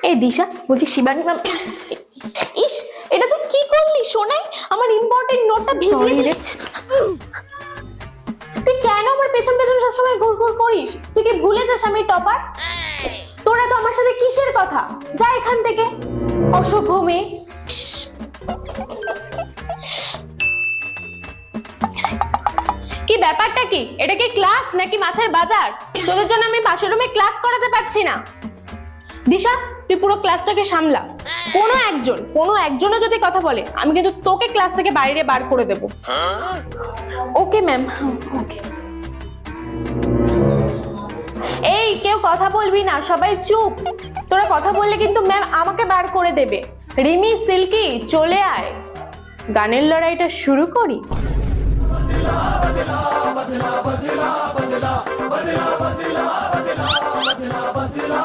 এই দিশা, বলছি শিবানী ম্যাম। ইস, এটা তুই কি করলি সোনাই? আমার ইম্পর্টেন্ট নোটটা ভিজিয়ে দিলি। তুই কেন আমার পেছন পেছন সবসময় ঘুর ঘুর করিস? তুই কি ভুলে যাস আমি টপার? তোরা তো আমার সাথে কিসের কথা? যা এখান থেকে, অসভ্য মেয়ে। কি ব্যাপারটা কি? এটা কি ক্লাস নাকি মাছের বাজার? তোদের জন্য আমি পাশের রুমে ক্লাস করাতে পারছি না। দিশা, তুই পুরো ক্লাসটাকে সামলা। কোনো একজনও যদি কথা বলে আমি কিন্তু তোকে ক্লাস থেকে বাইরে বার করে দেব। ওকে ম্যাম, ওকে। এই, কেউ কথা বলবি না, সবাই চুপ। তোরা কথা বললে কিন্তু ম্যাম আমাকে বার করে দেবে। রিমি, সিল্কি, চলে আয়, গানের লড়াইটা শুরু করি। बदला बदला बदला बदला बदला बदला बदला बदला बदला